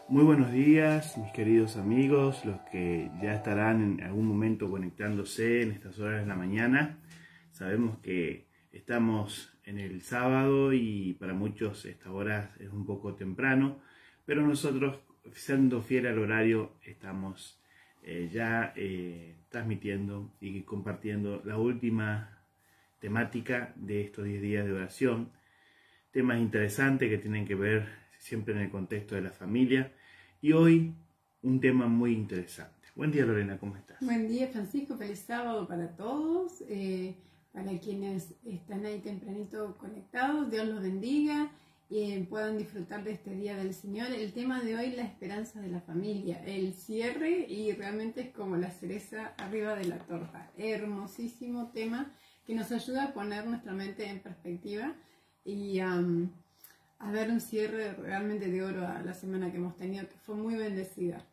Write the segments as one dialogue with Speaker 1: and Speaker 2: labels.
Speaker 1: Muy buenos días, mis queridos amigos, los que ya estarán en algún momento conectándose en estas horas de la mañana. Sabemos que estamos en el sábado y para muchos esta hora es un poco temprano, pero nosotros, siendo fiel al horario, estamos transmitiendo y compartiendo la última temática de estos 10 días de oración. Temas interesantes que tienen que ver siempre en el contexto de la familia. Y hoy un tema muy interesante. Buen día, Lorena, ¿cómo estás?
Speaker 2: Buen día, Francisco. Feliz sábado para todos. Para quienes están ahí tempranito conectados, Dios los bendiga y puedan disfrutar de este día del Señor. El tema de hoy, la esperanza de la familia, el cierre, y realmente es como la cereza arriba de la torta. Hermosísimo tema que nos ayuda a poner nuestra mente en perspectiva y a ver un cierre realmente de oro a la semana que hemos tenido, que fue muy bendecida.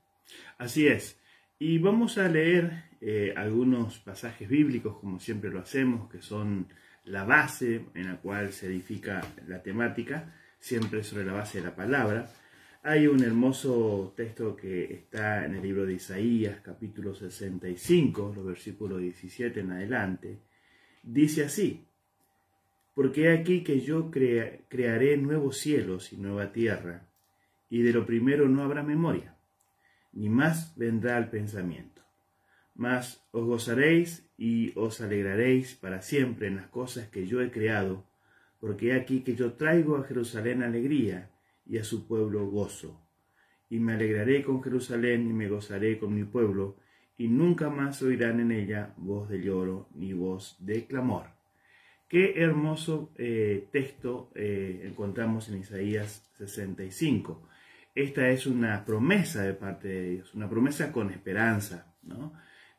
Speaker 1: Así es. Y vamos a leer algunos pasajes bíblicos, como siempre lo hacemos, que son la base en la cual se edifica la temática, siempre sobre la base de la palabra. Hay un hermoso texto que está en el libro de Isaías, capítulo 65, los versículos 17 en adelante. Dice así: porque he aquí que yo crearé nuevos cielos y nueva tierra, y de lo primero no habrá memoria, ni más vendrá al pensamiento. Mas os gozaréis y os alegraréis para siempre en las cosas que yo he creado, porque he aquí que yo traigo a Jerusalén alegría y a su pueblo gozo. Y me alegraré con Jerusalén y me gozaré con mi pueblo, y nunca más oirán en ella voz de lloro ni voz de clamor. Qué hermoso texto encontramos en Isaías 65. Esta es una promesa de parte de Dios, una promesa con esperanza, ¿no?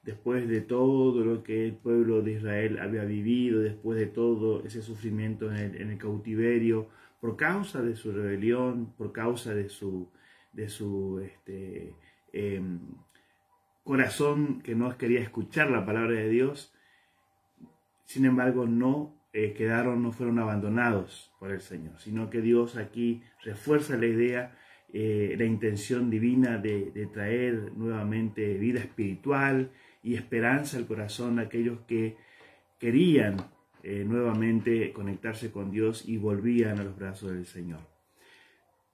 Speaker 1: Después de todo lo que el pueblo de Israel había vivido, después de todo ese sufrimiento en el cautiverio, por causa de su rebelión, por causa de su corazón que no quería escuchar la palabra de Dios. Sin embargo, no fueron abandonados por el Señor, sino que Dios aquí refuerza la idea, la intención divina de traer nuevamente vida espiritual y esperanza al corazón de aquellos que querían nuevamente conectarse con Dios y volvían a los brazos del Señor.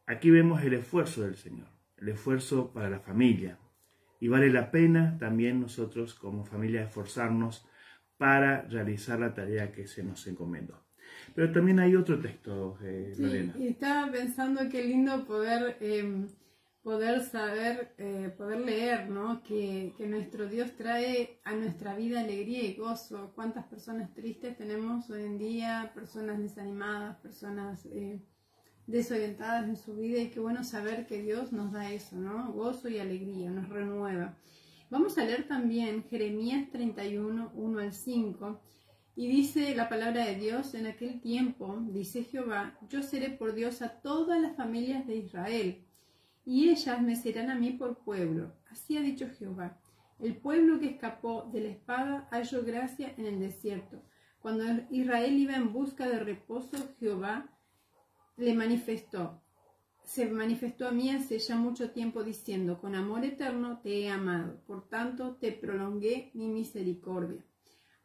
Speaker 1: Aquí vemos el esfuerzo del Señor, el esfuerzo para la familia, y vale la pena también nosotros como familia esforzarnos para realizar la tarea que se nos encomendó. Pero también hay otro texto, Lorena.
Speaker 2: Sí, estaba pensando qué lindo poder saber, poder leer, ¿no? Que nuestro Dios trae a nuestra vida alegría y gozo. Cuántas personas tristes tenemos hoy en día, personas desanimadas, personas desorientadas en su vida, y qué bueno saber que Dios nos da eso, ¿no? Gozo y alegría, nos renueva. Vamos a leer también Jeremías 31, 1 al 5, y dice la palabra de Dios: en aquel tiempo, dice Jehová, yo seré por Dios a todas las familias de Israel, y ellas me serán a mí por pueblo. Así ha dicho Jehová. El pueblo que escapó de la espada halló gracia en el desierto. Cuando Israel iba en busca de reposo, Jehová se manifestó a mí hace ya mucho tiempo, diciendo: con amor eterno te he amado, por tanto te prolongué mi misericordia.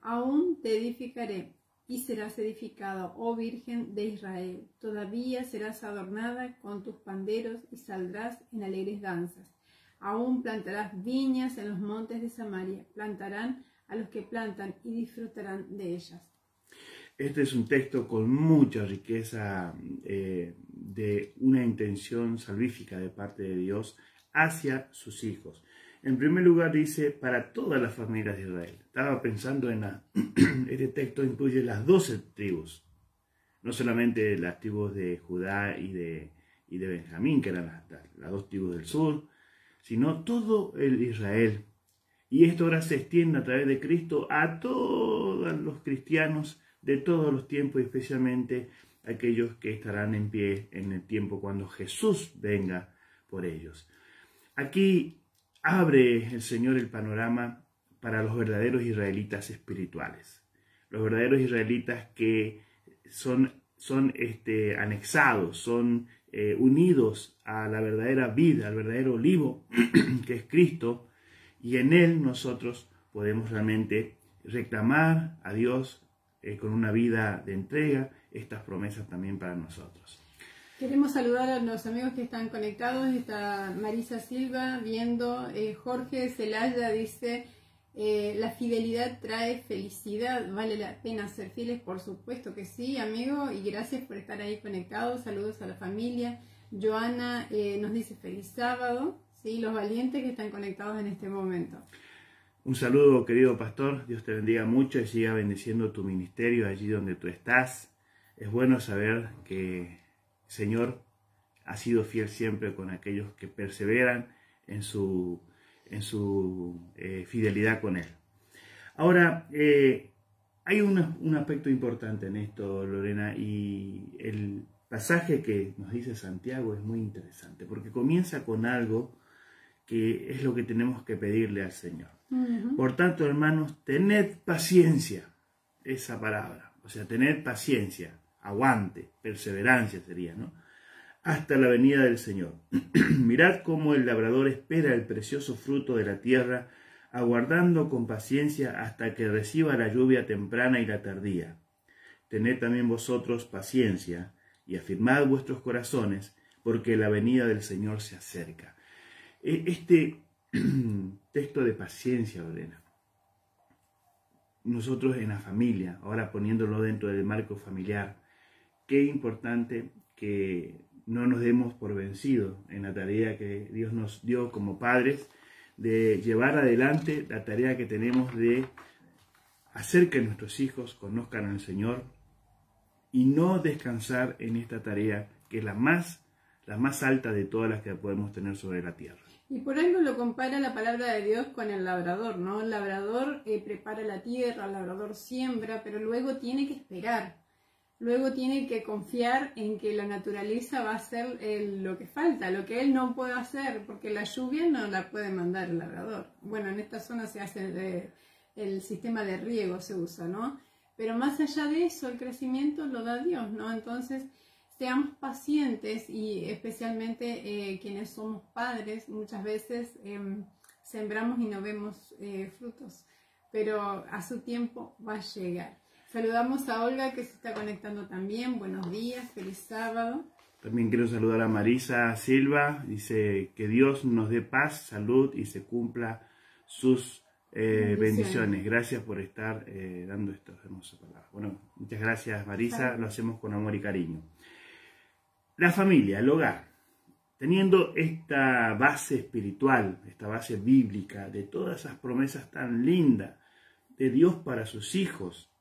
Speaker 2: Aún te edificaré, y serás edificado, oh Virgen de Israel. Todavía serás adornada con tus panderos, y saldrás en alegres danzas. Aún plantarás viñas en los montes de Samaria, plantarán a los que plantan, y disfrutarán de ellas.
Speaker 1: Este es un texto con mucha riqueza de una intención salvífica de parte de Dios hacia sus hijos. En primer lugar dice, para todas las familias de Israel. Estaba pensando en este texto incluye las 12 tribus, no solamente las tribus de Judá y de Benjamín, que eran las 2 tribus del sur, sino todo el Israel. Y esto ahora se extiende a través de Cristo a todos los cristianos de todos los tiempos, y especialmente aquellos que estarán en pie en el tiempo cuando Jesús venga por ellos. Aquí abre el Señor el panorama para los verdaderos israelitas espirituales. Los verdaderos israelitas que son anexados, son unidos a la verdadera vida, al verdadero olivo que es Cristo, y en Él nosotros podemos realmente reclamar a Dios con una vida de entrega estas promesas también para nosotros.
Speaker 2: Queremos saludar a los amigos que están conectados. Está Marisa Silva viendo, Jorge Celaya dice, la fidelidad trae felicidad, vale la pena ser fieles, por supuesto que sí, amigo, y gracias por estar ahí conectados. Saludos a la familia. Joana nos dice feliz sábado, ¿sí? Los valientes que están conectados en este momento.
Speaker 1: Un saludo, querido pastor, Dios te bendiga mucho y siga bendiciendo tu ministerio allí donde tú estás. Es bueno saber que el Señor ha sido fiel siempre con aquellos que perseveran en su fidelidad con Él. Ahora, hay un aspecto importante en esto, Lorena, y el pasaje que nos dice Santiago es muy interesante, porque comienza con algo que es lo que tenemos que pedirle al Señor. Por tanto, hermanos, tened paciencia, esa palabra, o sea, tened paciencia, aguante, perseverancia sería, ¿no? Hasta la venida del Señor. Mirad cómo el labrador espera el precioso fruto de la tierra, aguardando con paciencia hasta que reciba la lluvia temprana y la tardía. Tened también vosotros paciencia y afirmad vuestros corazones, porque la venida del Señor se acerca. Este texto de paciencia, Lorena, nosotros en la familia, ahora poniéndolo dentro del marco familiar, qué importante que no nos demos por vencidos en la tarea que Dios nos dio como padres, de llevar adelante la tarea que tenemos de hacer que nuestros hijos conozcan al Señor y no descansar en esta tarea que es la más alta de todas las que podemos tener sobre la tierra.
Speaker 2: Y por algo lo compara la palabra de Dios con el labrador, ¿no? El labrador prepara la tierra, el labrador siembra, pero luego tiene que esperar. Luego tiene que confiar en que la naturaleza va a hacer lo que falta, lo que él no puede hacer, porque la lluvia no la puede mandar el labrador. Bueno, en esta zona se hace el sistema de riego, se usa, ¿no? Pero más allá de eso, el crecimiento lo da Dios, ¿no? Entonces, seamos pacientes y especialmente quienes somos padres, muchas veces sembramos y no vemos frutos, pero a su tiempo va a llegar. Saludamos a Olga que se está conectando también. Buenos días, feliz sábado.
Speaker 1: También quiero saludar a Marisa Silva. Dice que Dios nos dé paz, salud y se cumpla sus bendiciones. Gracias por estar dando estas hermosas palabras. Bueno, muchas gracias, Marisa. Lo hacemos con amor y cariño. La familia, el hogar, teniendo esta base espiritual, esta base bíblica de todas esas promesas tan lindas de Dios para sus hijos,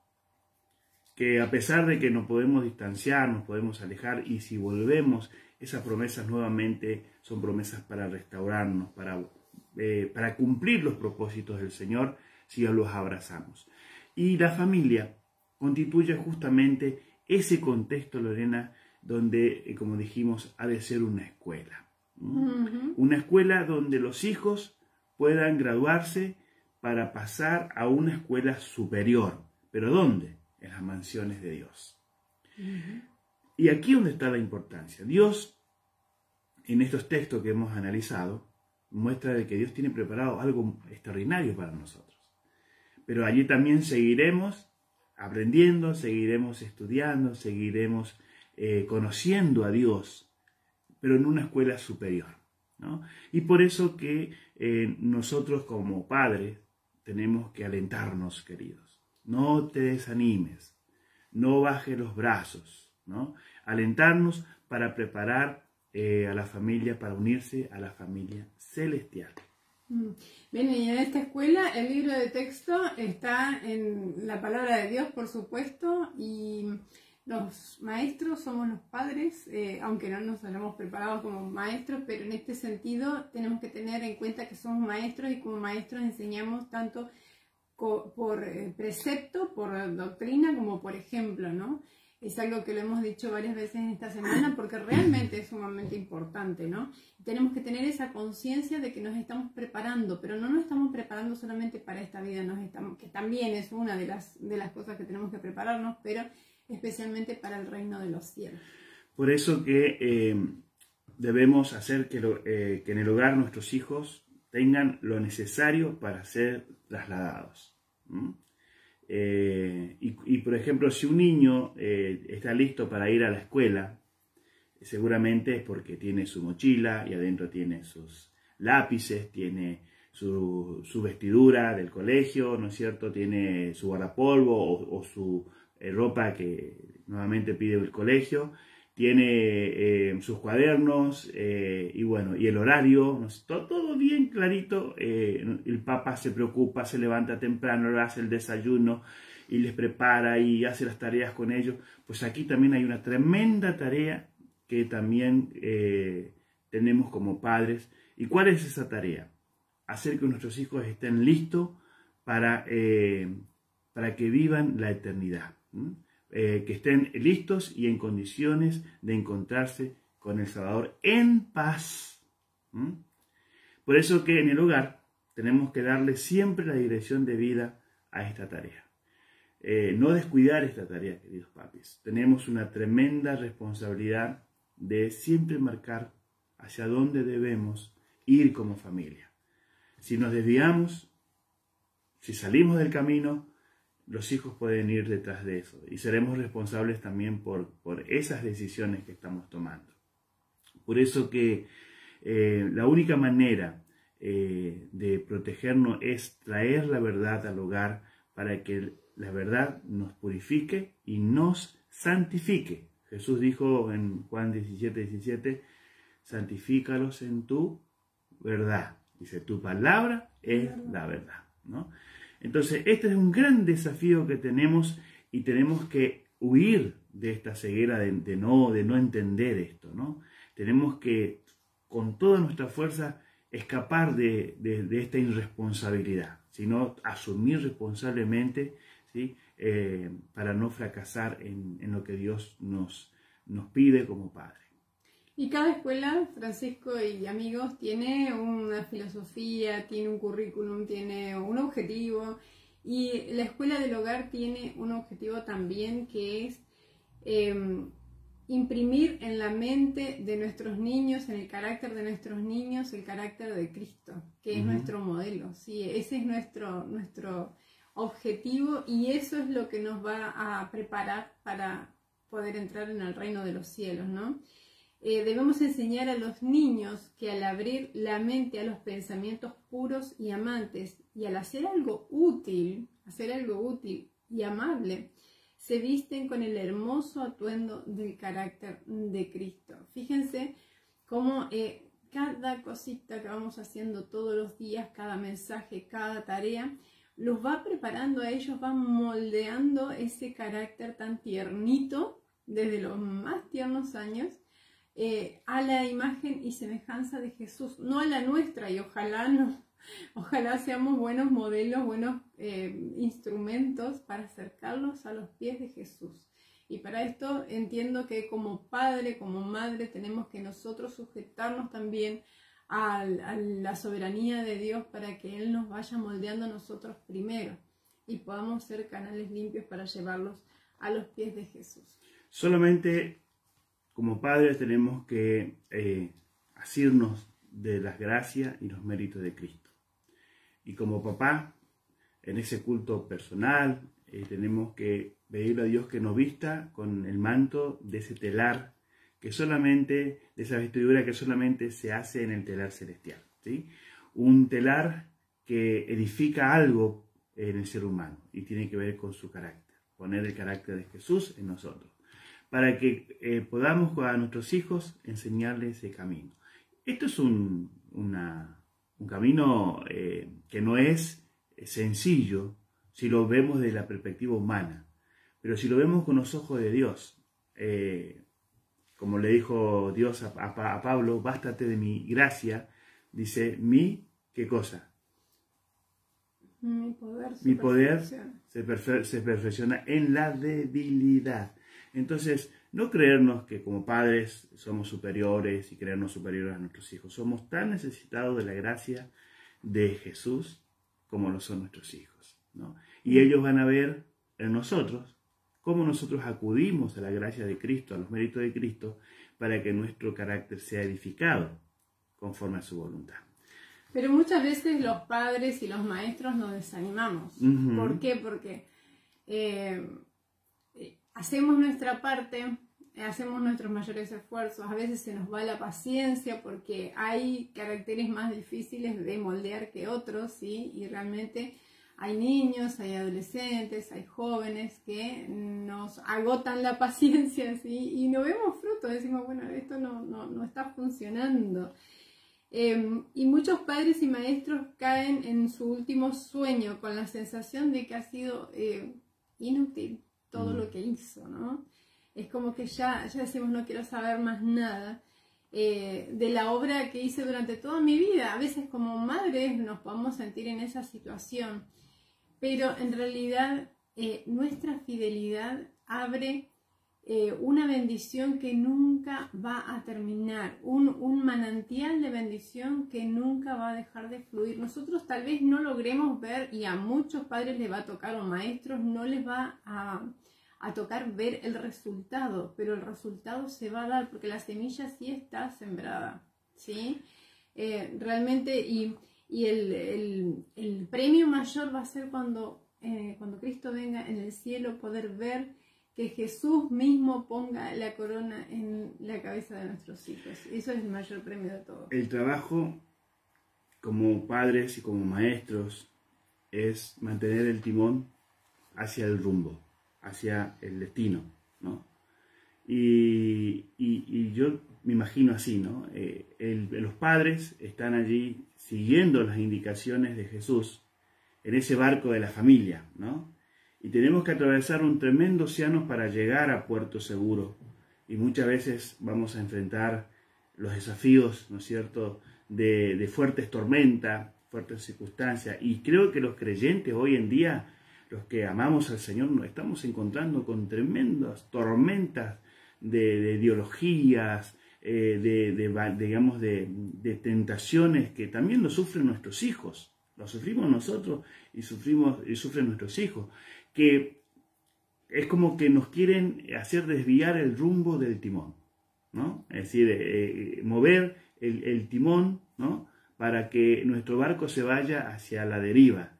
Speaker 1: que a pesar de que nos podemos distanciar, nos podemos alejar, y si volvemos, esas promesas nuevamente son promesas para restaurarnos, para cumplir los propósitos del Señor, si los abrazamos. Y la familia constituye justamente ese contexto, Lorena, donde, como dijimos, ha de ser una escuela. Una escuela donde los hijos puedan graduarse para pasar a una escuela superior. ¿Pero dónde? En las mansiones de Dios. Y aquí donde está la importancia. Dios, en estos textos que hemos analizado, muestra de que Dios tiene preparado algo extraordinario para nosotros. Pero allí también seguiremos aprendiendo, seguiremos estudiando, seguiremos conociendo a Dios, pero en una escuela superior, ¿no? Y por eso que nosotros como padres tenemos que alentarnos, queridos. No te desanimes, no bajes los brazos, ¿no? Alentarnos para preparar a la familia, para unirse a la familia celestial.
Speaker 2: Bien, y en esta escuela el libro de texto está en la palabra de Dios, por supuesto, y los maestros somos los padres, aunque no nos hayamos preparado como maestros, pero en este sentido tenemos que tener en cuenta que somos maestros y como maestros enseñamos tanto por precepto, por doctrina, como por ejemplo, ¿no? Es algo que lo hemos dicho varias veces en esta semana porque realmente es sumamente importante, ¿no? Tenemos que tener esa conciencia de que nos estamos preparando, pero no nos estamos preparando solamente para esta vida, que también es una de las cosas que tenemos que prepararnos, pero especialmente para el reino de los cielos.
Speaker 1: Por eso que debemos hacer que en el hogar nuestros hijos tengan lo necesario para ser trasladados. Por ejemplo, si un niño está listo para ir a la escuela, seguramente es porque tiene su mochila y adentro tiene sus lápices, tiene su vestidura del colegio, ¿no es cierto? Tiene su guardapolvo o su ropa que nuevamente pide el colegio, tiene sus cuadernos y bueno, y el horario, ¿no? Todo bien clarito. El papá se preocupa, se levanta temprano, le hace el desayuno y les prepara y hace las tareas con ellos. Pues aquí también hay una tremenda tarea que también tenemos como padres. ¿Y cuál es esa tarea? Hacer que nuestros hijos estén listos para que vivan la eternidad. Que estén listos y en condiciones de encontrarse con el Salvador en paz. Por eso que en el hogar tenemos que darle siempre la dirección de vida a esta tarea. No descuidar esta tarea, queridos papis. Tenemos una tremenda responsabilidad de siempre marcar hacia dónde debemos ir como familia. Si nos desviamos, si salimos del camino, los hijos pueden ir detrás de eso y seremos responsables también por esas decisiones que estamos tomando. Por eso que la única manera de protegernos es traer la verdad al hogar para que la verdad nos purifique y nos santifique. Jesús dijo en Juan 17:17, santifícalos en tu verdad. Dice, tu palabra es la verdad, ¿no? Entonces, este es un gran desafío que tenemos y tenemos que huir de esta ceguera de no entender esto, ¿no? Tenemos que, con toda nuestra fuerza, escapar de esta irresponsabilidad, sino asumir responsablemente, ¿sí? Para no fracasar en lo que Dios nos pide como Padre.
Speaker 2: Y cada escuela, Francisco y amigos, tiene una filosofía, tiene un currículum, tiene un objetivo. Y la escuela del hogar tiene un objetivo también, que es imprimir en la mente de nuestros niños, en el carácter de nuestros niños, el carácter de Cristo, que es nuestro modelo. ¿Sí? Ese es nuestro objetivo y eso es lo que nos va a preparar para poder entrar en el reino de los cielos, ¿no? Debemos enseñar a los niños que al abrir la mente a los pensamientos puros y amantes y al hacer algo útil y amable, se visten con el hermoso atuendo del carácter de Cristo. Fíjense cómo cada cosita que vamos haciendo todos los días, cada mensaje, cada tarea, los va preparando a ellos, va moldeando ese carácter tan tiernito desde los más tiernos años, a la imagen y semejanza de Jesús, no a la nuestra, y ojalá seamos buenos modelos, buenos instrumentos para acercarlos a los pies de Jesús. Y para esto entiendo que como padre, como madre, tenemos que nosotros sujetarnos también a la soberanía de Dios para que Él nos vaya moldeando a nosotros primero y podamos ser canales limpios para llevarlos a los pies de Jesús.
Speaker 1: Solamente como padres tenemos que asirnos de las gracias y los méritos de Cristo. Y como papá, en ese culto personal, tenemos que pedirle a Dios que nos vista con el manto de ese telar, de esa vestidura que solamente se hace en el telar celestial, ¿sí? Un telar que edifica algo en el ser humano y tiene que ver con su carácter, poner el carácter de Jesús en nosotros, para que podamos a nuestros hijos enseñarles ese camino. Esto es un camino que no es sencillo si lo vemos desde la perspectiva humana, pero si lo vemos con los ojos de Dios, como le dijo Dios a Pablo, bástate de mi gracia, dice, ¿qué cosa? Mi poder se perfecciona en la debilidad. Entonces, no creernos que como padres somos superiores y creernos superiores a nuestros hijos. Somos tan necesitados de la gracia de Jesús como lo son nuestros hijos, ¿no? Y ellos van a ver en nosotros cómo nosotros acudimos a la gracia de Cristo, a los méritos de Cristo, para que nuestro carácter sea edificado conforme a su voluntad.
Speaker 2: Pero muchas veces los padres y los maestros nos desanimamos. ¿Por qué? Porque hacemos nuestra parte, hacemos nuestros mayores esfuerzos, a veces se nos va la paciencia porque hay caracteres más difíciles de moldear que otros, ¿sí? Y realmente hay niños, hay adolescentes, hay jóvenes que nos agotan la paciencia, ¿sí? Y no vemos frutos, decimos, bueno, esto no está funcionando. Y muchos padres y maestros caen en su último sueño con la sensación de que ha sido inútil todo lo que hizo, ¿no? Es como que ya decimos, no quiero saber más nada de la obra que hice durante toda mi vida. A veces como madres nos podemos sentir en esa situación, pero en realidad nuestra fidelidad abre una bendición que nunca va a terminar, un manantial de bendición que nunca va a dejar de fluir. Nosotros tal vez no logremos ver, y a muchos padres les va a tocar, o maestros, no les va a tocar ver el resultado, pero el resultado se va a dar porque la semilla sí está sembrada, ¿sí? Realmente, y el premio mayor va a ser cuando Cristo venga en el cielo, poder ver que Jesús mismo ponga la corona en la cabeza de nuestros hijos. Eso es el mayor premio de todo.
Speaker 1: El trabajo como padres y como maestros es mantener el timón hacia el rumbo, hacia el destino, ¿no? Y yo me imagino así, ¿no? Los padres están allí siguiendo las indicaciones de Jesús en ese barco de la familia, ¿no? Y tenemos que atravesar un tremendo océano para llegar a puerto seguro. Y muchas veces vamos a enfrentar los desafíos, ¿no es cierto?, de fuertes tormentas, fuertes circunstancias. Y creo que los creyentes hoy en día, los que amamos al Señor, nos estamos encontrando con tremendas tormentas de ideologías, digamos, de tentaciones que también lo sufren nuestros hijos. Lo sufrimos nosotros y sufren nuestros hijos, que es como que nos quieren hacer desviar el rumbo del timón, ¿no? Es decir, mover el timón, ¿no?, para que nuestro barco se vaya hacia la deriva.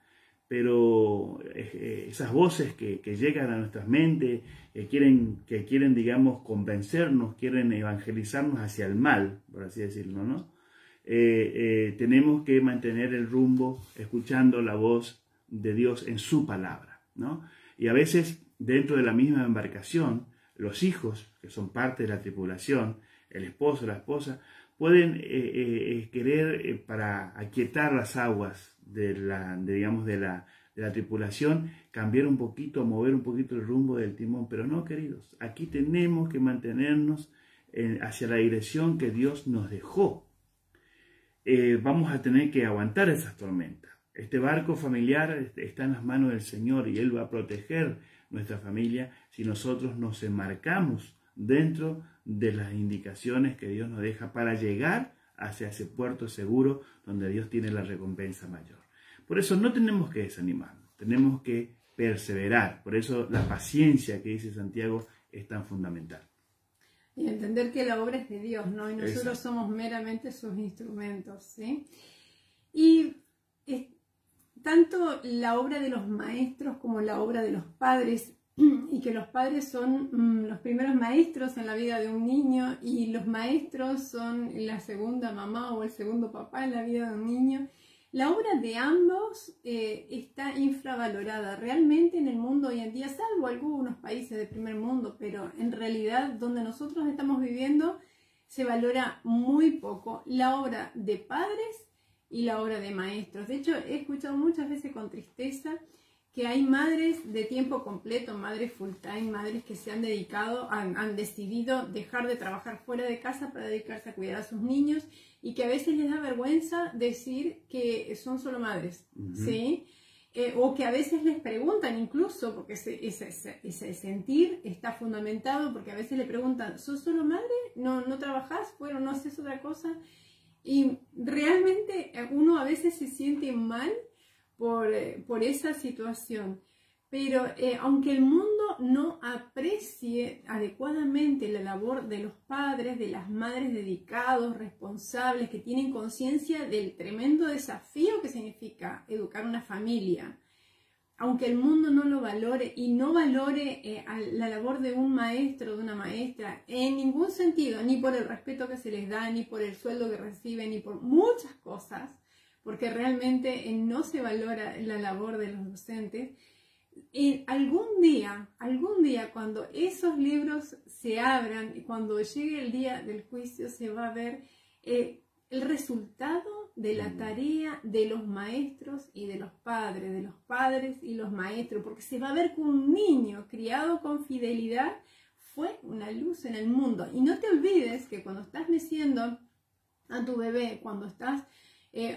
Speaker 1: Pero esas voces que llegan a nuestras mentes, que quieren, digamos, convencernos, quieren evangelizarnos hacia el mal, por así decirlo, ¿no? Tenemos que mantener el rumbo escuchando la voz de Dios en su palabra, ¿no? Y a veces dentro de la misma embarcación, los hijos, que son parte de la tripulación, el esposo, la esposa, pueden querer, para aquietar las aguas de la tripulación, cambiar un poquito, mover un poquito el rumbo del timón. Pero no, queridos, aquí tenemos que mantenernos hacia la dirección que Dios nos dejó. Vamos a tener que aguantar esas tormentas. Este barco familiar está en las manos del Señor y Él va a proteger nuestra familia si nosotros nos enmarcamos dentro de las indicaciones que Dios nos deja para llegar hacia ese puerto seguro donde Dios tiene la recompensa mayor. Por eso no tenemos que desanimarnos, tenemos que perseverar. Por eso la paciencia que dice Santiago es tan fundamental.
Speaker 2: Y entender que la obra es de Dios, ¿no? Y nosotros somos meramente sus instrumentos, ¿sí? Y tanto la obra de los maestros como la obra de los padres, y que los padres son los primeros maestros en la vida de un niño, y los maestros son la segunda mamá o el segundo papá en la vida de un niño. La obra de ambos está infravalorada realmente en el mundo hoy en día, salvo algunos países del primer mundo, pero en realidad donde nosotros estamos viviendo se valora muy poco la obra de padres y la obra de maestros. De hecho, he escuchado muchas veces con tristeza que hay madres de tiempo completo, madres full time, madres que se han dedicado, han decidido dejar de trabajar fuera de casa para dedicarse a cuidar a sus niños, y que a veces les da vergüenza decir que son solo madres, ¿sí? O que a veces les preguntan incluso, porque ese sentir está fundamentado, porque a veces le preguntan, ¿sos solo madre? ¿No trabajás? Bueno, ¿no haces otra cosa? Y realmente uno a veces se siente mal por esa situación, Pero aunque el mundo no aprecie adecuadamente la labor de los padres, de las madres dedicados, responsables, que tienen conciencia del tremendo desafío que significa educar una familia, aunque el mundo no lo valore y no valore la labor de un maestro o de una maestra en ningún sentido, ni por el respeto que se les da, ni por el sueldo que reciben, ni por muchas cosas, porque realmente no se valora la labor de los docentes. Y algún día, cuando esos libros se abran y cuando llegue el día del juicio, se va a ver el resultado de la tarea de los maestros y de los padres y los maestros, porque se va a ver que un niño criado con fidelidad fue una luz en el mundo. Y no te olvides que cuando estás meciendo a tu bebé, cuando estás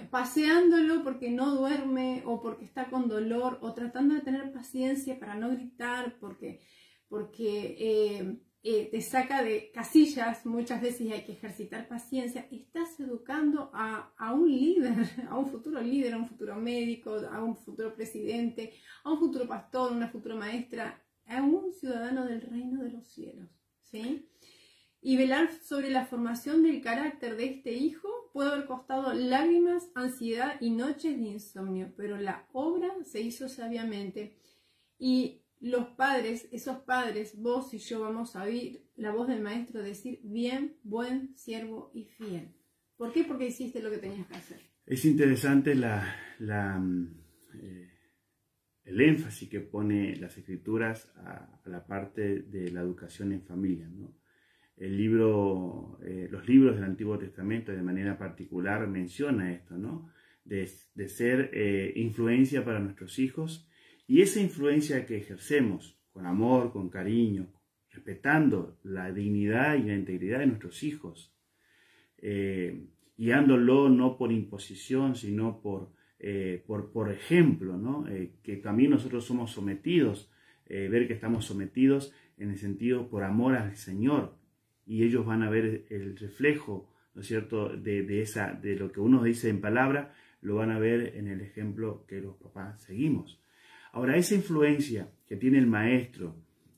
Speaker 2: paseándolo porque no duerme o porque está con dolor, o tratando de tener paciencia para no gritar porque te saca de casillas muchas veces y hay que ejercitar paciencia, estás educando a un líder, a un futuro líder, a un futuro médico, a un futuro presidente, a un futuro pastor, una futura maestra, a un ciudadano del reino de los cielos, ¿sí? Y velar sobre la formación del carácter de este hijo puede haber costado lágrimas, ansiedad y noches de insomnio, pero la obra se hizo sabiamente. Y los padres, esos padres, vos y yo vamos a oír la voz del maestro decir: bien, buen siervo y fiel. ¿Por qué? Porque hiciste lo que tenías que hacer.
Speaker 1: Es interesante el énfasis que pone las escrituras a la parte de la educación en familia, ¿no? Los libros del Antiguo Testamento de manera particular menciona esto, ¿no? De ser influencia para nuestros hijos, y esa influencia que ejercemos con amor, con cariño, respetando la dignidad y la integridad de nuestros hijos, guiándolo no por imposición, sino por ejemplo, ¿no? Que también nosotros somos sometidos, ver que estamos sometidos en el sentido por amor al Señor. Y ellos van a ver el reflejo, ¿no es cierto?, de lo que uno dice en palabra, lo van a ver en el ejemplo que los papás seguimos. Ahora, esa influencia que tiene el maestro,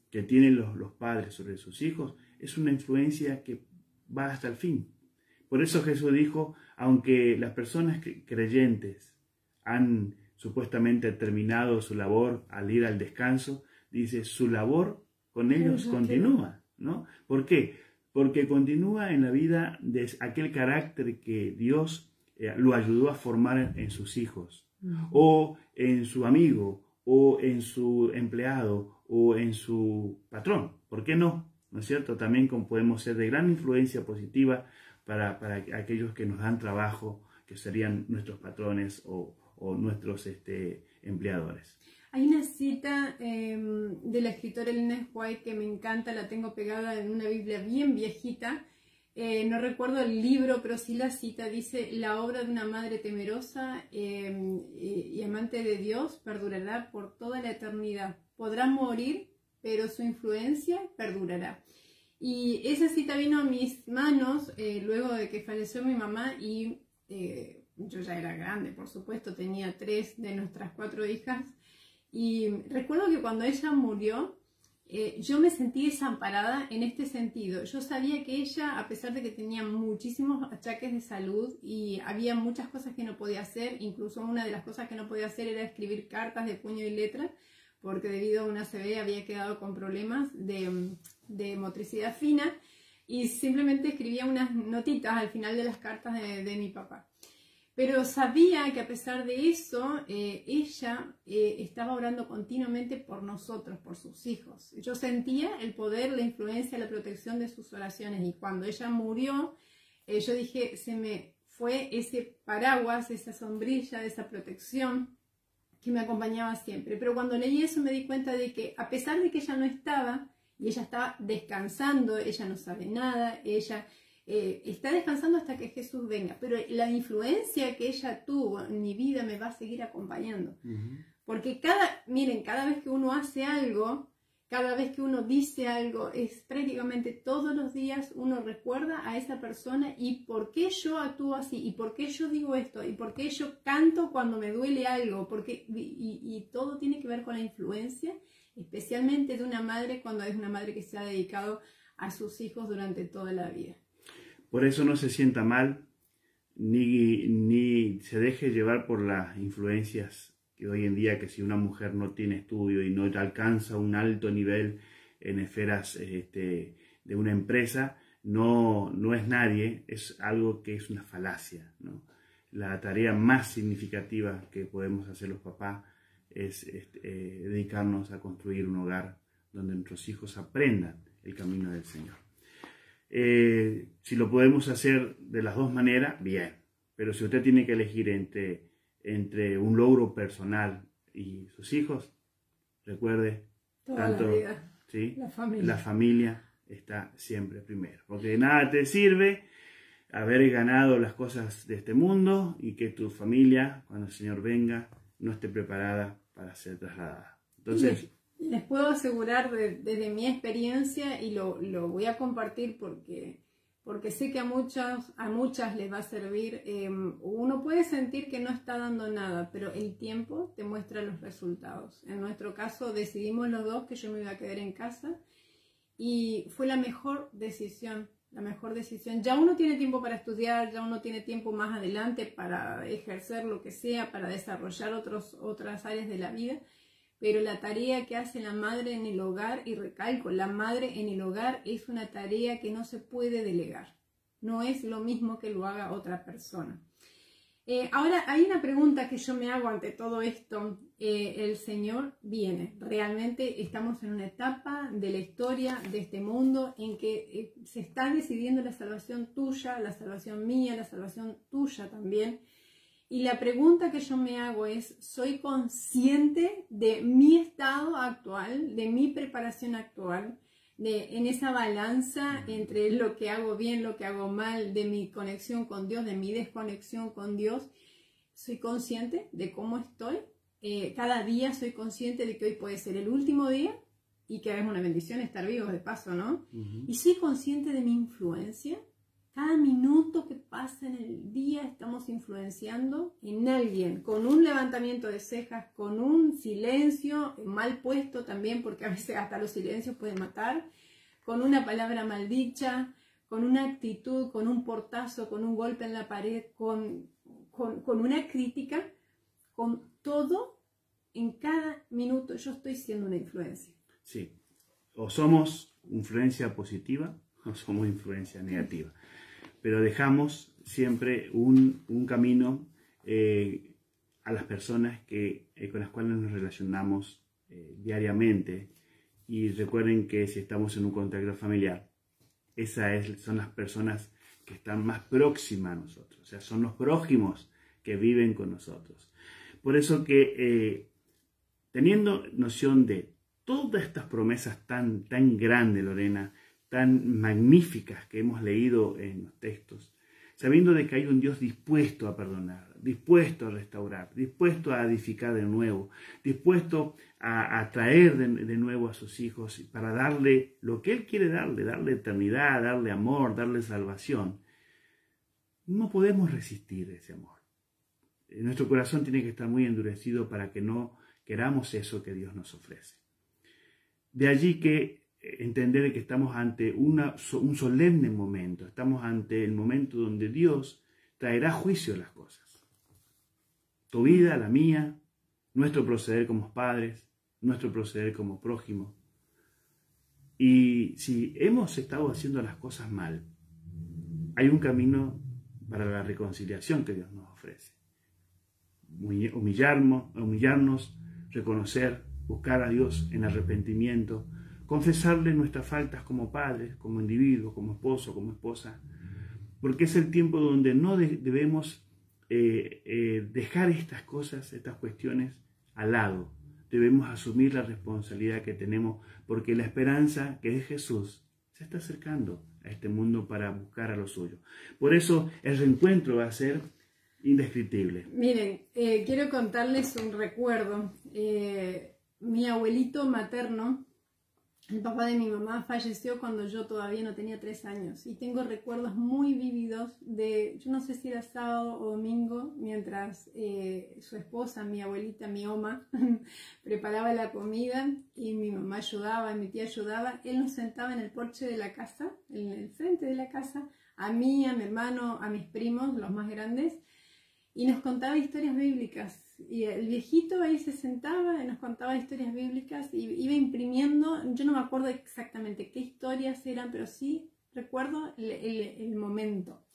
Speaker 1: que tienen los padres sobre sus hijos, es una influencia que va hasta el fin. Por eso Jesús dijo, aunque las personas creyentes han supuestamente terminado su labor al ir al descanso, dice, su labor con ellos continúa, ¿no? ¿Por qué? Porque continúa en la vida de aquel carácter que Dios lo ayudó a formar en sus hijos, o en su amigo, o en su empleado, o en su patrón. ¿Por qué no? ¿No es cierto? También podemos ser de gran influencia positiva para aquellos que nos dan trabajo, que serían nuestros patrones o nuestros empleadores.
Speaker 2: Hay una cita de la escritora Ellen G. White que me encanta, la tengo pegada en una Biblia bien viejita, no recuerdo el libro, pero sí la cita, dice: la obra de una madre temerosa y amante de Dios perdurará por toda la eternidad. Podrá morir, pero su influencia perdurará. Y esa cita vino a mis manos luego de que falleció mi mamá y yo ya era grande, por supuesto, tenía 3 de nuestras 4 hijas. Y recuerdo que cuando ella murió, yo me sentí desamparada en este sentido. Yo sabía que ella, a pesar de que tenía muchísimos achaques de salud y había muchas cosas que no podía hacer, incluso una de las cosas que no podía hacer era escribir cartas de puño y letra, porque debido a una ACV había quedado con problemas de motricidad fina, y simplemente escribía unas notitas al final de las cartas de mi papá. Pero sabía que a pesar de eso, ella estaba orando continuamente por nosotros, por sus hijos. Yo sentía el poder, la influencia, la protección de sus oraciones. Y cuando ella murió, yo dije, se me fue ese paraguas, esa sombrilla, esa protección que me acompañaba siempre. Pero cuando leí eso me di cuenta de que a pesar de que ella no estaba, y ella estaba descansando, ella no sabe nada, ella está descansando hasta que Jesús venga, pero la influencia que ella tuvo en mi vida me va a seguir acompañando. Porque cada vez que uno hace algo, cada vez que uno dice algo, es prácticamente todos los días uno recuerda a esa persona y por qué yo actúo así, y por qué yo digo esto, y por qué yo canto cuando me duele algo, y todo tiene que ver con la influencia, especialmente de una madre cuando es una madre que se ha dedicado a sus hijos durante toda la vida.
Speaker 1: Por eso no se sienta mal, ni se deje llevar por las influencias que hoy en día, que si una mujer no tiene estudio y no alcanza un alto nivel en esferas de una empresa, no es nadie, es algo que es una falacia, ¿no? La tarea más significativa que podemos hacer los papás es dedicarnos a construir un hogar donde nuestros hijos aprendan el camino del Señor. Si lo podemos hacer de las dos maneras, bien, pero si usted tiene que elegir entre un logro personal y sus hijos, recuerde,
Speaker 2: Toda la vida,
Speaker 1: ¿sí?
Speaker 2: la
Speaker 1: familia está siempre primero, porque de nada te sirve haber ganado las cosas de este mundo y que tu familia, cuando el Señor venga, no esté preparada para ser trasladada. Entonces,
Speaker 2: les puedo asegurar desde mi experiencia, y lo voy a compartir porque sé que a muchas les va a servir. Uno puede sentir que no está dando nada, pero el tiempo te muestra los resultados. En nuestro caso decidimos los dos que yo me iba a quedar en casa y fue la mejor decisión. Ya uno tiene tiempo para estudiar, ya uno tiene tiempo más adelante para ejercer lo que sea, para desarrollar otras áreas de la vida. Pero la tarea que hace la madre en el hogar, y recalco, la madre en el hogar es una tarea que no se puede delegar. No es lo mismo que lo haga otra persona. Ahora, hay una pregunta que yo me hago ante todo esto. El Señor viene. Realmente estamos en una etapa de la historia de este mundo en que se está decidiendo la salvación tuya, la salvación mía, la salvación tuya también. Y la pregunta que yo me hago es, ¿soy consciente de mi estado actual, de mi preparación actual, en esa balanza entre lo que hago bien, lo que hago mal, de mi conexión con Dios, de mi desconexión con Dios? ¿Soy consciente de cómo estoy? Cada día soy consciente de que hoy puede ser el último día y que es una bendición estar vivos de paso, ¿no? Y soy consciente de mi influencia. Cada minuto que pasa en el día estamos influenciando en alguien, con un levantamiento de cejas, con un silencio mal puesto también, porque a veces hasta los silencios pueden matar, con una palabra maldicha, con una actitud, con un portazo, con un golpe en la pared, con una crítica, con todo, en cada minuto yo estoy siendo una influencia.
Speaker 1: Sí, o somos influencia positiva o somos influencia negativa. Pero dejamos siempre un camino a las personas con las cuales nos relacionamos diariamente. Y recuerden que si estamos en un contacto familiar, son las personas que están más próximas a nosotros. O sea, son los prójimos que viven con nosotros. Por eso que teniendo noción de todas estas promesas tan grandes, Lorena, tan magníficas que hemos leído en los textos, sabiendo de que hay un Dios dispuesto a perdonar, dispuesto a restaurar, dispuesto a edificar de nuevo, dispuesto a traer de nuevo a sus hijos para darle lo que Él quiere darle eternidad, darle amor, darle salvación, no podemos resistir ese amor. Nuestro corazón tiene que estar muy endurecido para que no queramos eso que Dios nos ofrece. De allí que entender que estamos ante un solemne momento, estamos ante el momento donde Dios traerá juicio a las cosas. Tu vida, la mía, nuestro proceder como padres, nuestro proceder como prójimos. Y si hemos estado haciendo las cosas mal, hay un camino para la reconciliación que Dios nos ofrece. Humillarnos, reconocer, buscar a Dios en arrepentimiento, confesarle nuestras faltas como padres, como individuos, como esposo, como esposa, porque es el tiempo donde no debemos dejar estas cosas, estas cuestiones al lado. Debemos asumir la responsabilidad que tenemos, porque la esperanza que es Jesús se está acercando a este mundo para buscar a lo suyo. Por eso el reencuentro va a ser indescriptible.
Speaker 2: Miren, quiero contarles un recuerdo. Mi abuelito materno El papá de mi mamá falleció cuando yo todavía no tenía 3 años y tengo recuerdos muy vívidos de, yo no sé si era sábado o domingo, mientras su esposa, mi abuelita, mi oma, preparaba la comida y mi mamá ayudaba, mi tía ayudaba. Él nos sentaba en el porche de la casa, en el frente de la casa, a mí, a mi hermano, a mis primos, los más grandes, y nos contaba historias bíblicas. Y el viejito ahí se sentaba y nos contaba historias bíblicas y iba imprimiendo. Yo no me acuerdo exactamente qué historias eran, pero sí recuerdo el momento.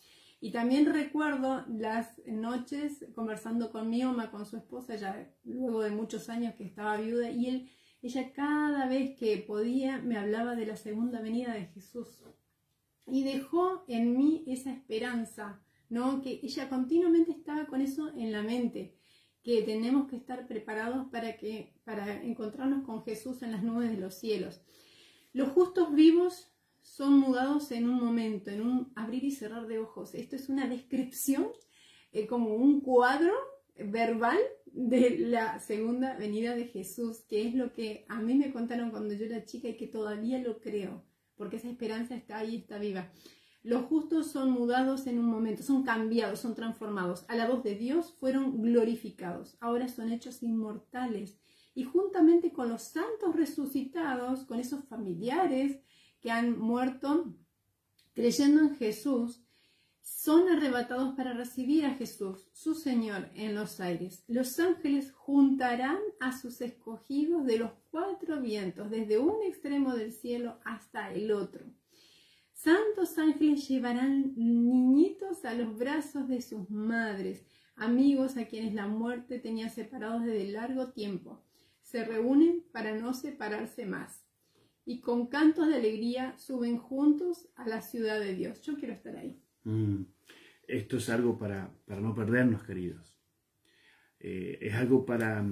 Speaker 2: Y también recuerdo las noches conversando con mi mamá, con su esposa, ya luego de muchos años que estaba viuda, y ella cada vez que podía me hablaba de la segunda venida de Jesús. Y dejó en mí esa esperanza, ¿no? Que ella continuamente estaba con eso en la mente, que tenemos que estar preparados para encontrarnos con Jesús en las nubes de los cielos. Los justos vivos son mudados en un momento, en un abrir y cerrar de ojos. Esto es una descripción, como un cuadro verbal de la segunda venida de Jesús, que es lo que a mí me contaron cuando yo era chica y que todavía lo creo, porque esa esperanza está ahí, está viva. Los justos son mudados en un momento, son cambiados, son transformados. A la voz de Dios fueron glorificados. Ahora son hechos inmortales. Y juntamente con los santos resucitados, con esos familiares que han muerto creyendo en Jesús, son arrebatados para recibir a Jesús, su Señor, en los aires. Los ángeles juntarán a sus escogidos de los 4 vientos, desde un extremo del cielo hasta el otro. Santos ángeles llevarán niñitos a los brazos de sus madres, amigos a quienes la muerte tenía separados desde largo tiempo. Se reúnen para no separarse más. Y con cantos de alegría suben juntos a la ciudad de Dios. Yo quiero estar ahí.
Speaker 1: Esto es algo para no perdernos, queridos. Es algo para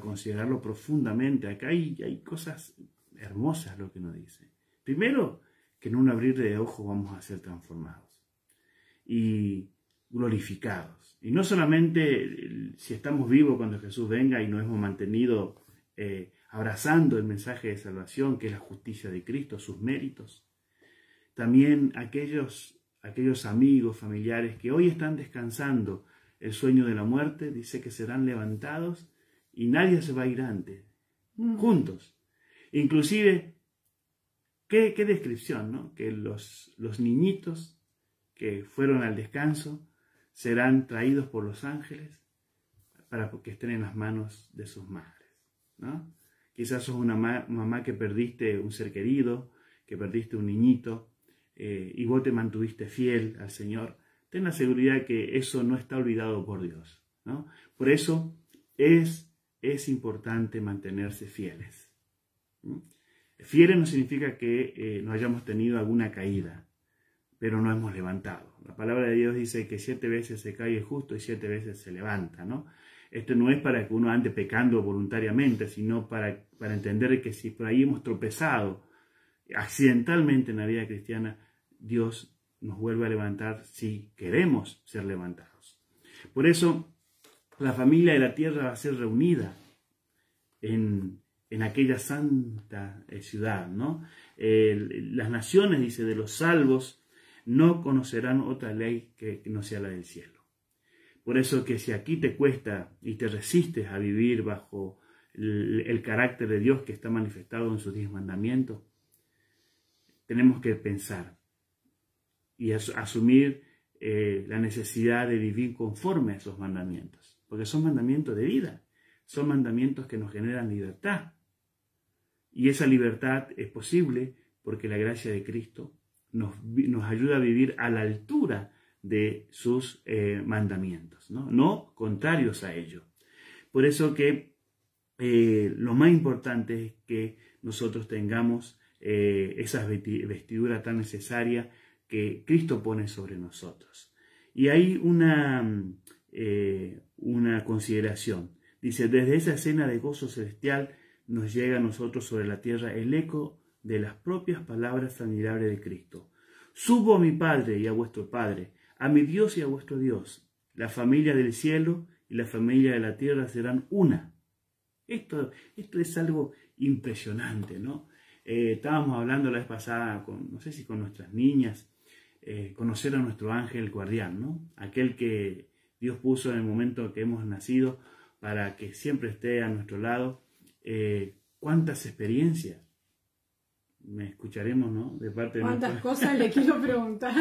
Speaker 1: considerarlo profundamente. Acá hay cosas hermosas lo que nos dice. Primero, que en un abrir de ojos vamos a ser transformados y glorificados. Y no solamente si estamos vivos cuando Jesús venga y nos hemos mantenido abrazando el mensaje de salvación, que es la justicia de Cristo, sus méritos. También aquellos amigos, familiares que hoy están descansando el sueño de la muerte, dice que serán levantados y nadie se va a ir antes, juntos. Inclusive, qué descripción, ¿no? Que los niñitos que fueron al descanso serán traídos por los ángeles para que estén en las manos de sus madres, ¿no? Quizás sos una mamá que perdiste un ser querido, que perdiste un niñito, y vos te mantuviste fiel al Señor. Ten la seguridad que eso no está olvidado por Dios, ¿no? Por eso es importante mantenerse fieles. Fieles no significa que no hayamos tenido alguna caída, pero no hemos levantado. La palabra de Dios dice que 7 veces se cae el justo y 7 veces se levanta, ¿no? Esto no es para que uno ande pecando voluntariamente, sino para entender que si por ahí hemos tropezado accidentalmente en la vida cristiana, Dios nos vuelve a levantar si queremos ser levantados. Por eso, la familia de la tierra va a ser reunida en aquella santa ciudad, ¿no? Las naciones, dice, de los salvos no conocerán otra ley que no sea la del cielo. Por eso que si aquí te cuesta y te resistes a vivir bajo el carácter de Dios que está manifestado en sus 10 mandamientos, tenemos que pensar y asumir la necesidad de vivir conforme a esos mandamientos, porque son mandamientos de vida, son mandamientos que nos generan libertad. Y esa libertad es posible porque la gracia de Cristo nos ayuda a vivir a la altura de sus mandamientos, no contrarios a ellos. Por eso que lo más importante es que nosotros tengamos esa vestidura tan necesaria que Cristo pone sobre nosotros. Y hay una consideración. Dice, desde esa escena de gozo celestial nos llega a nosotros sobre la tierra el eco de las propias palabras admirables de Cristo. Subo a mi Padre y a vuestro Padre, a mi Dios y a vuestro Dios. La familia del cielo y la familia de la tierra serán una. Esto es algo impresionante, ¿no? Estábamos hablando la vez pasada, no sé si con nuestras niñas, conocer a nuestro ángel guardián, ¿no? Aquel que Dios puso en el momento que hemos nacido para que siempre esté a nuestro lado. ¿Cuántas experiencias me escucharemos, ¿no? De parte de
Speaker 2: ¿Cuántas cosas le quiero preguntar?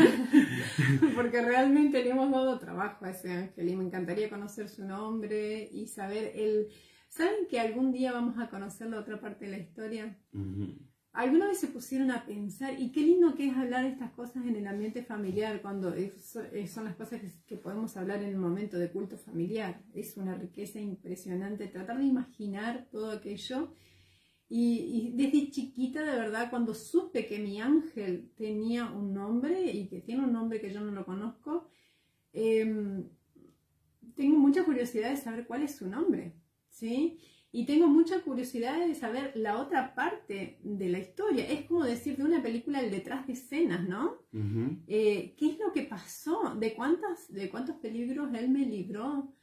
Speaker 2: Porque realmente le hemos dado trabajo a ese ángel y me encantaría conocer su nombre y saber él. ¿Saben que algún día vamos a conocer la otra parte de la historia? ¿Alguna vez se pusieron a pensar? Y qué lindo que es hablar estas cosas en el ambiente familiar, cuando son las cosas que podemos hablar en el momento de culto familiar. Es una riqueza impresionante tratar de imaginar todo aquello. Y desde chiquita, de verdad, cuando supe que mi ángel tenía un nombre y que tiene un nombre que yo no lo conozco, tengo mucha curiosidad de saber cuál es su nombre, ¿sí? Y tengo mucha curiosidad de saber la otra parte de la historia. Es como decir de una película el detrás de escenas, ¿no? ¿Qué es lo que pasó? ¿De cuántos peligros él me libró?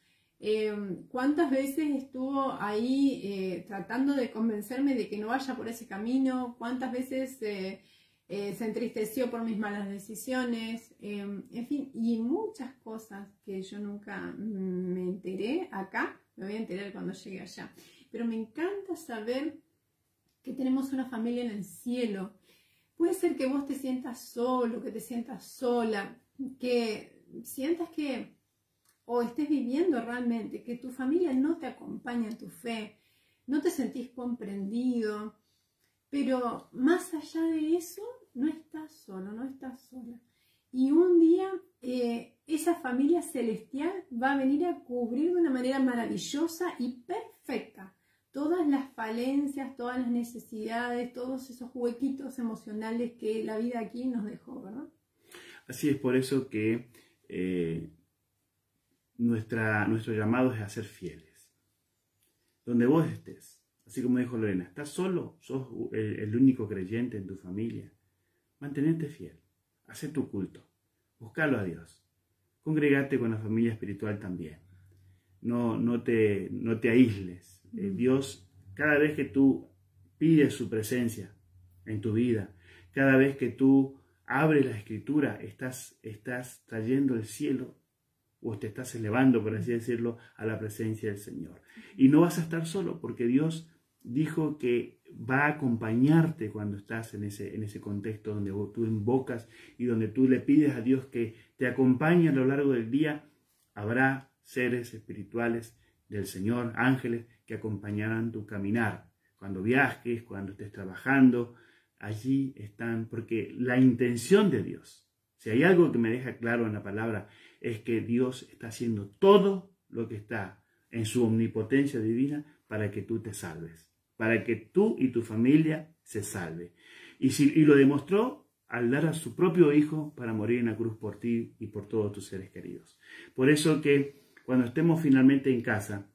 Speaker 2: ¿Cuántas veces estuvo ahí tratando de convencerme de que no vaya por ese camino? ¿Cuántas veces se entristeció por mis malas decisiones? En fin, y muchas cosas que yo nunca me enteré acá, me voy a enterar cuando llegue allá. Pero me encanta saber que tenemos una familia en el cielo. Puede ser que vos te sientas solo, que te sientas sola, que sientas que, o estés viviendo realmente, que tu familia no te acompaña en tu fe, no te sentís comprendido, pero más allá de eso, no estás solo, no estás sola. Y un día esa familia celestial va a venir a cubrir de una manera maravillosa y perfecta todas las falencias, todas las necesidades, todos esos huequitos emocionales que la vida aquí nos dejó, ¿verdad?
Speaker 1: Así es, por eso que nuestro llamado es a ser fieles. Donde vos estés, así como dijo Lorena, ¿estás solo? ¿Sos el único creyente en tu familia? Mantenerte fiel, hacer tu culto, buscarlo a Dios, congregate con la familia espiritual también. No te aísles. Dios, cada vez que tú pides su presencia en tu vida, cada vez que tú abres la escritura, estás trayendo el cielo o te estás elevando, por así decirlo, a la presencia del Señor. Y no vas a estar solo, porque Dios dijo que va a acompañarte cuando estás en ese contexto donde tú invocas y donde tú le pides a Dios que te acompañe a lo largo del día. Habrá seres espirituales del Señor, ángeles, que acompañarán tu caminar. Cuando viajes, cuando estés trabajando, allí están, porque la intención de Dios, si hay algo que me deja claro en la palabra, es que Dios está haciendo todo lo que está en su omnipotencia divina para que tú te salves, para que tú y tu familia se salve. Y lo demostró al dar a su propio Hijo para morir en la cruz por ti y por todos tus seres queridos. Por eso que cuando estemos finalmente en casa,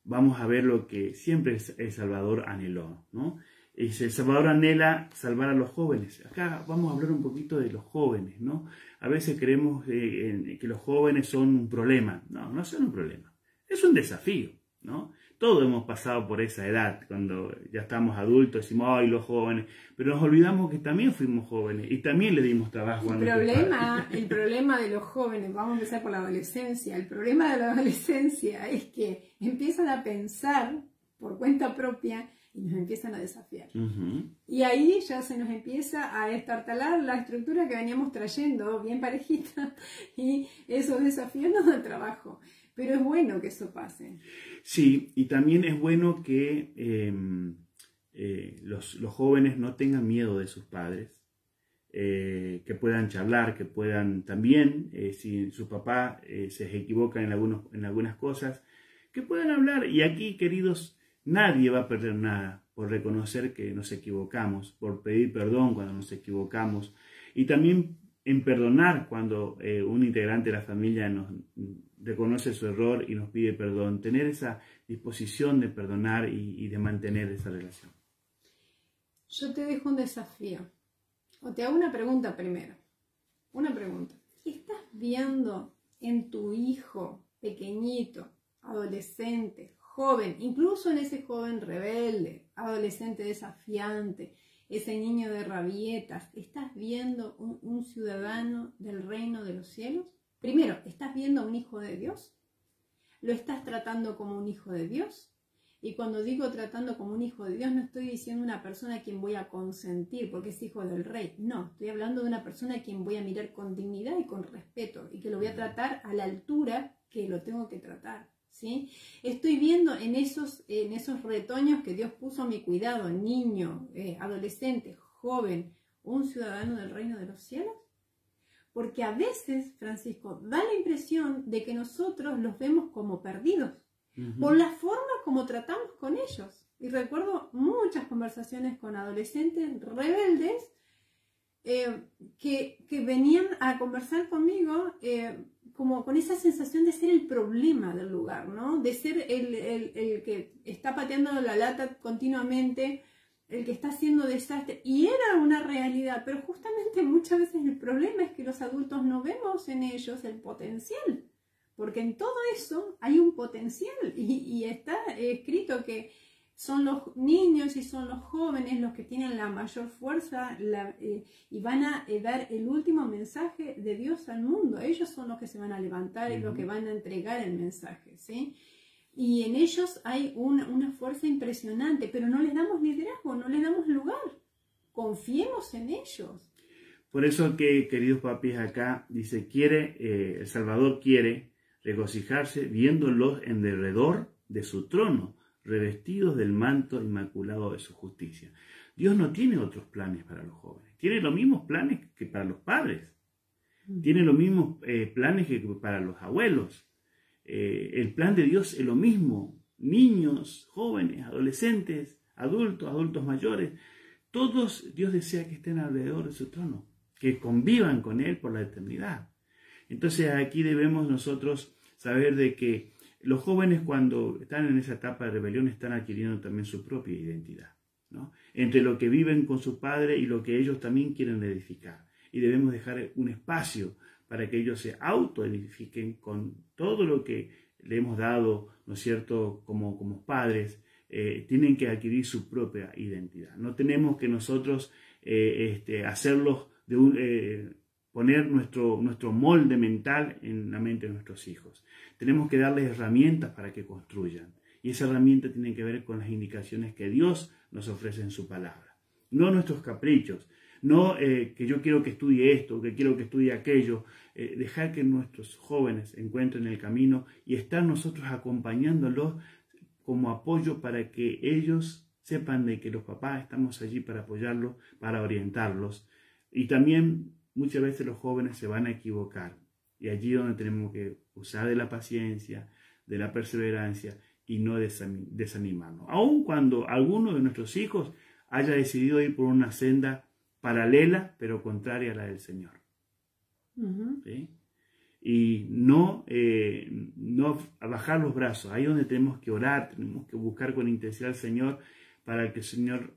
Speaker 1: vamos a ver lo que siempre el Salvador anheló, ¿no? Y el Salvador anhela salvar a los jóvenes. Acá vamos a hablar un poquito de los jóvenes, ¿no? A veces creemos que los jóvenes son un problema. No, no son un problema. Es un desafío, ¿no? Todos hemos pasado por esa edad, cuando ya estamos adultos, decimos, ¡ay, los jóvenes! Pero nos olvidamos que también fuimos jóvenes y también le dimos trabajo a nuestros padres.
Speaker 2: El problema de los jóvenes, vamos a empezar por la adolescencia, el problema de la adolescencia es que empiezan a pensar por cuenta propia y nos empiezan a desafiar. Y ahí ya se nos empieza a destartalar la estructura que veníamos trayendo bien parejita y esos desafíos nos dan trabajo. Pero es bueno que eso pase.
Speaker 1: Sí, y también es bueno que los jóvenes no tengan miedo de sus padres, que puedan charlar, que puedan también, si su papá se equivoca en algunas cosas, que puedan hablar. Y aquí, queridos, nadie va a perder nada por reconocer que nos equivocamos, por pedir perdón cuando nos equivocamos y también en perdonar cuando un integrante de la familia nos reconoce su error y nos pide perdón, tener esa disposición de perdonar y de mantener esa relación.
Speaker 2: Yo te dejo un desafío, o te hago una pregunta primero. Una pregunta. ¿Qué estás viendo en tu hijo pequeñito, adolescente, joven, incluso en ese joven rebelde, adolescente desafiante, ese niño de rabietas, ¿estás viendo un ciudadano del reino de los cielos? Primero, ¿estás viendo a un hijo de Dios? ¿Lo estás tratando como un hijo de Dios? Y cuando digo tratando como un hijo de Dios, no estoy diciendo una persona a quien voy a consentir porque es hijo del rey. No, estoy hablando de una persona a quien voy a mirar con dignidad y con respeto y que lo voy a tratar a la altura que lo tengo que tratar, ¿sí? Estoy viendo en esos retoños que Dios puso a mi cuidado, niño, adolescente, joven, un ciudadano del reino de los cielos. Porque a veces, Francisco, da la impresión de que nosotros los vemos como perdidos. Por la forma como tratamos con ellos. Y recuerdo muchas conversaciones con adolescentes rebeldes que venían a conversar conmigo como con esa sensación de ser el problema del lugar, ¿no? De ser el que está pateando la lata continuamente, el que está haciendo desastre. Y era una realidad, pero justamente muchas veces el problema es que los adultos no vemos en ellos el potencial. Porque en todo eso hay un potencial y está escrito que son los niños y son los jóvenes los que tienen la mayor fuerza y van a dar el último mensaje de Dios al mundo. Ellos son los que se van a levantar y los que van a entregar el mensaje, ¿sí? Y en ellos hay una fuerza impresionante, pero no les damos liderazgo, no les damos lugar. Confiemos en ellos.
Speaker 1: Por eso que, queridos papis, acá dice, el Salvador quiere regocijarse viéndolos en derredor de su trono, revestidos del manto inmaculado de su justicia. Dios no tiene otros planes para los jóvenes. Tiene los mismos planes que para los padres. Tiene los mismos planes que para los abuelos. El plan de Dios es lo mismo. Niños, jóvenes, adolescentes, adultos mayores. Todos Dios desea que estén alrededor de su trono, que convivan con Él por la eternidad. Entonces aquí debemos nosotros saber de que los jóvenes cuando están en esa etapa de rebelión están adquiriendo también su propia identidad, ¿no? Entre lo que viven con su padre y lo que ellos también quieren edificar. Y debemos dejar un espacio para que ellos se autoedifiquen con todo lo que le hemos dado, ¿no es cierto?, como padres. Tienen que adquirir su propia identidad. No tenemos que nosotros hacerlos poner nuestro molde mental en la mente de nuestros hijos. Tenemos que darles herramientas para que construyan. Y esa herramienta tiene que ver con las indicaciones que Dios nos ofrece en su palabra. No nuestros caprichos. No que yo quiero que estudie esto, que quiero que estudie aquello. Dejar que nuestros jóvenes encuentren el camino y estar nosotros acompañándolos como apoyo para que ellos sepan de que los papás estamos allí para apoyarlos, para orientarlos. Y también muchas veces los jóvenes se van a equivocar y allí es donde tenemos que usar de la paciencia, de la perseverancia y no desanimarnos. Aun cuando alguno de nuestros hijos haya decidido ir por una senda paralela pero contraria a la del Señor. ¿Sí? Y no bajar los brazos. Ahí es donde tenemos que orar, tenemos que buscar con intensidad al Señor para que el Señor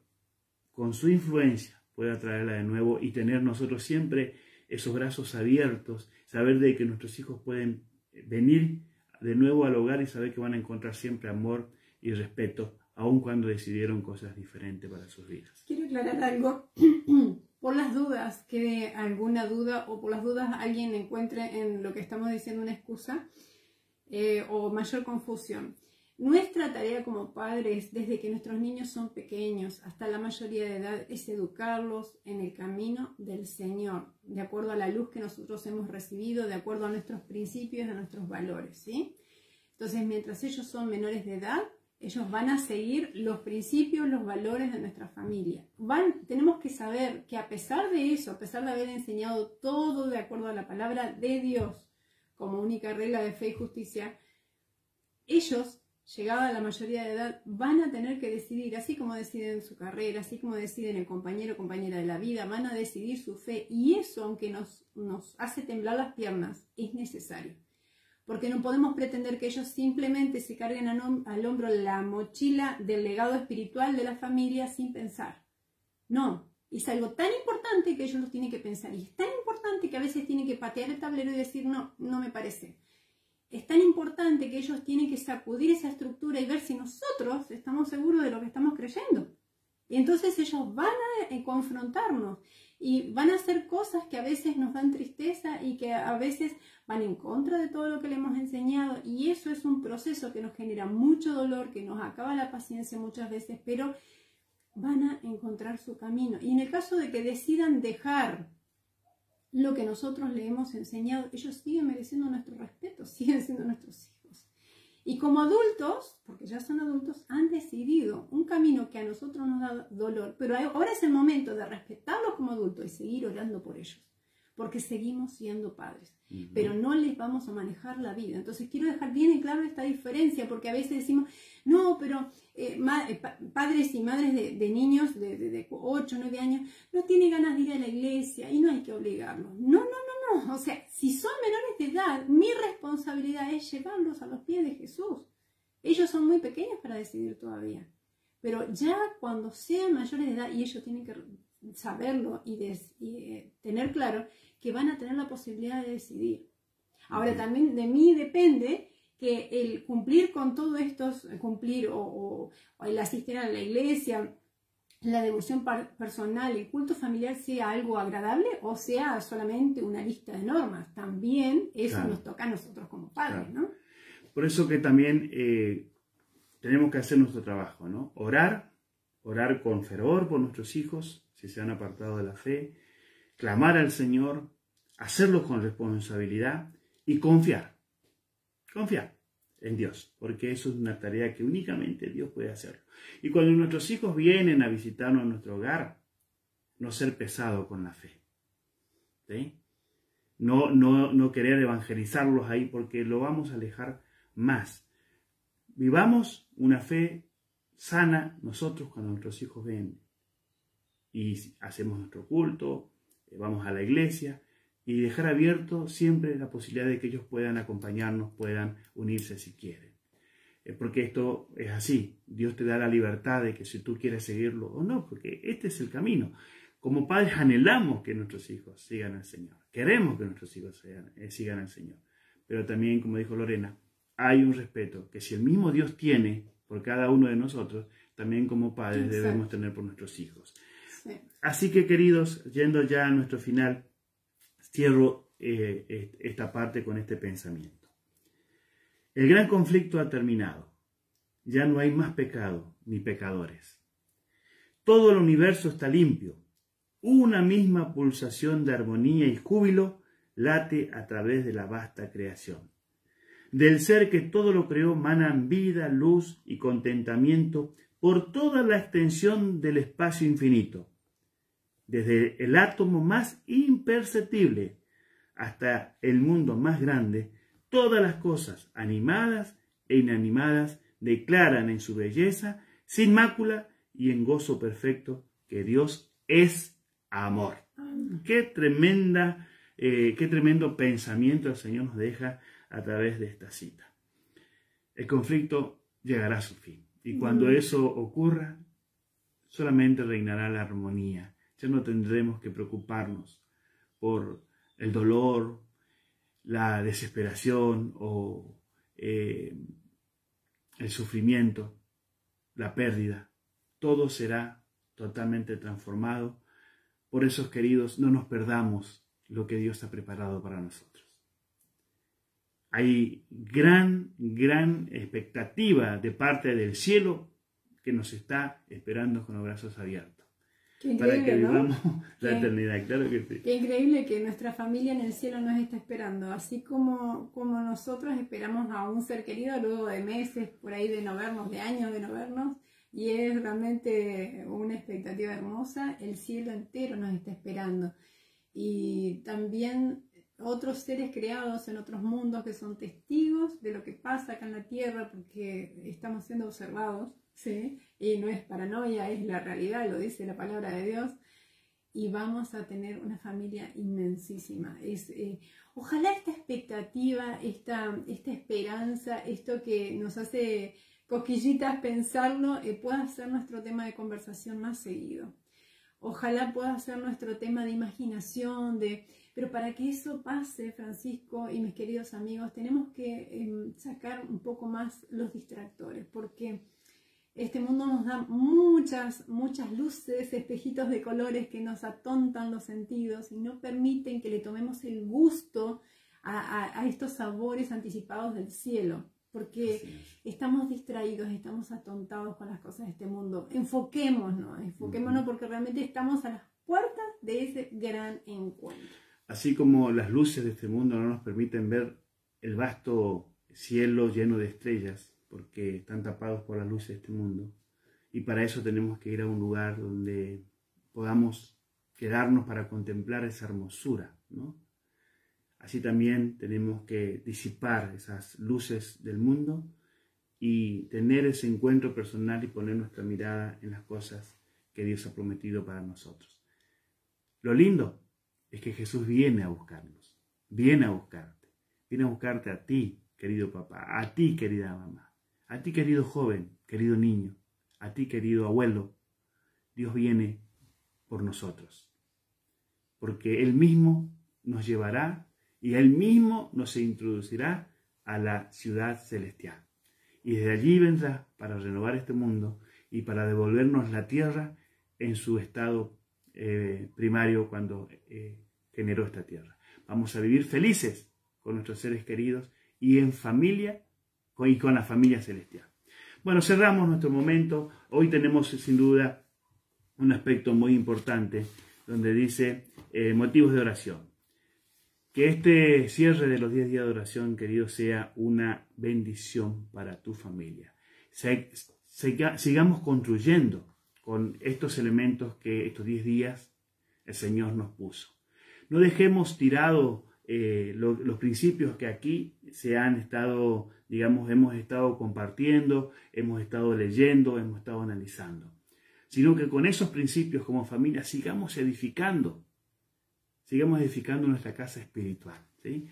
Speaker 1: con su influencia pueda traerla de nuevo y tener nosotros siempre esos brazos abiertos, saber de que nuestros hijos pueden venir de nuevo al hogar y saber que van a encontrar siempre amor y respeto, aun cuando decidieron cosas diferentes para sus vidas.
Speaker 2: Quiero aclarar algo, por las dudas, quede alguna duda o por las dudas alguien encuentre en lo que estamos diciendo una excusa o mayor confusión. Nuestra tarea como padres, desde que nuestros niños son pequeños hasta la mayoría de edad, es educarlos en el camino del Señor, de acuerdo a la luz que nosotros hemos recibido, de acuerdo a nuestros principios, a nuestros valores, ¿sí? Entonces, mientras ellos son menores de edad, ellos van a seguir los principios, los valores de nuestra familia. Tenemos que saber que a pesar de eso, a pesar de haber enseñado todo de acuerdo a la palabra de Dios, como única regla de fe y justicia, ellos, llegada a la mayoría de edad, van a tener que decidir, así como deciden su carrera, así como deciden el compañero o compañera de la vida, van a decidir su fe. Y eso, aunque nos hace temblar las piernas, es necesario. Porque no podemos pretender que ellos simplemente se carguen al hombro la mochila del legado espiritual de la familia sin pensar. No, es algo tan importante que ellos lo tienen que pensar. Y es tan importante que a veces tienen que patear el tablero y decir, no, no me parece. es tan importante que ellos tienen que sacudir esa estructura y ver si nosotros estamos seguros de lo que estamos creyendo. Y entonces ellos van a confrontarnos y van a hacer cosas que a veces nos dan tristeza y que a veces van en contra de todo lo que le hemos enseñado. Y eso es un proceso que nos genera mucho dolor, que nos acaba la paciencia muchas veces, pero van a encontrar su camino. Y en el caso de que decidan dejar lo que nosotros le hemos enseñado, ellos siguen mereciendo nuestro respeto, siguen siendo nuestros hijos. Y como adultos, porque ya son adultos, han decidido un camino que a nosotros nos da dolor, pero ahora es el momento de respetarlos como adultos y seguir orando por ellos, porque seguimos siendo padres, pero no les vamos a manejar la vida. Entonces quiero dejar bien en claro esta diferencia, porque a veces decimos, no, pero padres y madres de niños de 8 o 9 años no tienen ganas de ir a la iglesia y no hay que obligarlos. No. O sea, si son menores de edad, mi responsabilidad es llevarlos a los pies de Jesús. Ellos son muy pequeños para decidir todavía. Pero ya cuando sean mayores de edad, y ellos tienen que saberlo y tener claro que van a tener la posibilidad de decidir. Ahora también de mí depende que el cumplir con todo esto, cumplir o el asistir a la iglesia, la devoción personal, el culto familiar sea algo agradable o sea solamente una lista de normas. También eso nos toca a nosotros como padres, ¿no?
Speaker 1: Por eso que también tenemos que hacer nuestro trabajo, ¿no? Orar con fervor por nuestros hijos, si se han apartado de la fe, clamar al Señor, hacerlo con responsabilidad y confiar en Dios, porque eso es una tarea que únicamente Dios puede hacerlo. Y cuando nuestros hijos vienen a visitarnos en nuestro hogar, no ser pesado con la fe, ¿sí? No querer evangelizarlos ahí porque lo vamos a alejar más. Vivamos una fe sana nosotros cuando nuestros hijos ven y hacemos nuestro culto, vamos a la iglesia, y dejar abierto siempre la posibilidad de que ellos puedan acompañarnos, puedan unirse si quieren. Porque esto es así, Dios te da la libertad de que si tú quieres seguirlo o no, porque este es el camino. Como padres anhelamos que nuestros hijos sigan al Señor, queremos que nuestros hijos sigan al Señor, pero también, como dijo Lorena, hay un respeto que si el mismo Dios tiene por cada uno de nosotros, también como padres debemos tener por nuestros hijos. Sí. Así que, queridos, yendo ya a nuestro final, cierro esta parte con este pensamiento. El gran conflicto ha terminado. Ya no hay más pecado ni pecadores. Todo el universo está limpio. Una misma pulsación de armonía y júbilo late a través de la vasta creación. Del ser que todo lo creó manan vida, luz y contentamiento por toda la extensión del espacio infinito. Desde el átomo más imperceptible hasta el mundo más grande, todas las cosas animadas e inanimadas declaran en su belleza, sin mácula y en gozo perfecto, que Dios es amor. Qué tremendo pensamiento el Señor nos deja a través de esta cita. El conflicto llegará a su fin. Y cuando eso ocurra, solamente reinará la armonía. Ya no tendremos que preocuparnos por el dolor, la desesperación o el sufrimiento, la pérdida. Todo será totalmente transformado. Por eso, queridos, no nos perdamos lo que Dios ha preparado para nosotros. Hay gran expectativa de parte del cielo que nos está esperando con los brazos abiertos. Para que vivamos la eternidad, claro que sí.
Speaker 2: Qué increíble que nuestra familia en el cielo nos está esperando, así como nosotros esperamos a un ser querido luego de meses por ahí de no vernos, de años de no vernos, y es realmente una expectativa hermosa. El cielo entero nos está esperando, y también otros seres creados en otros mundos que son testigos de lo que pasa acá en la tierra, porque estamos siendo observados, ¿sí? Y no es paranoia, es la realidad, lo dice la palabra de Dios, y vamos a tener una familia inmensísima. Ojalá esta expectativa, esta esperanza, esto que nos hace cosquillitas pensarlo, pueda ser nuestro tema de conversación más seguido. Ojalá pueda ser nuestro tema de imaginación, de Pero para que eso pase, Francisco y mis queridos amigos, tenemos que sacar un poco más los distractores, porque este mundo nos da muchas luces, espejitos de colores que nos atontan los sentidos y no permiten que le tomemos el gusto a estos sabores anticipados del cielo, porque estamos distraídos, estamos atontados con las cosas de este mundo. Enfoquémonos porque realmente estamos a las puertas de ese gran encuentro.
Speaker 1: Así como las luces de este mundo no nos permiten ver el vasto cielo lleno de estrellas, porque están tapados por las luces de este mundo, y para eso tenemos que ir a un lugar donde podamos quedarnos para contemplar esa hermosura, ¿no? Así también tenemos que disipar esas luces del mundo y tener ese encuentro personal y poner nuestra mirada en las cosas que Dios ha prometido para nosotros. Lo lindo es que Jesús viene a buscarnos, viene a buscarte a ti, querido papá, a ti, querida mamá, a ti, querido joven, querido niño, a ti, querido abuelo. Dios viene por nosotros, porque Él mismo nos llevará y Él mismo nos introducirá a la ciudad celestial. Y desde allí vendrá para renovar este mundo y para devolvernos la tierra en su estado primario cuando generó esta tierra. Vamos a vivir felices con nuestros seres queridos y en familia y con la familia celestial. Bueno, cerramos nuestro momento. Hoy tenemos sin duda un aspecto muy importante donde dice motivos de oración. Que este cierre de los 10 días de oración, querido, sea una bendición para tu familia. Sigamos construyendo con estos elementos que estos 10 días el Señor nos puso. No dejemos tirados los principios que aquí se han estado, hemos estado compartiendo, hemos estado leyendo, hemos estado analizando, sino que con esos principios como familia sigamos edificando nuestra casa espiritual, ¿sí?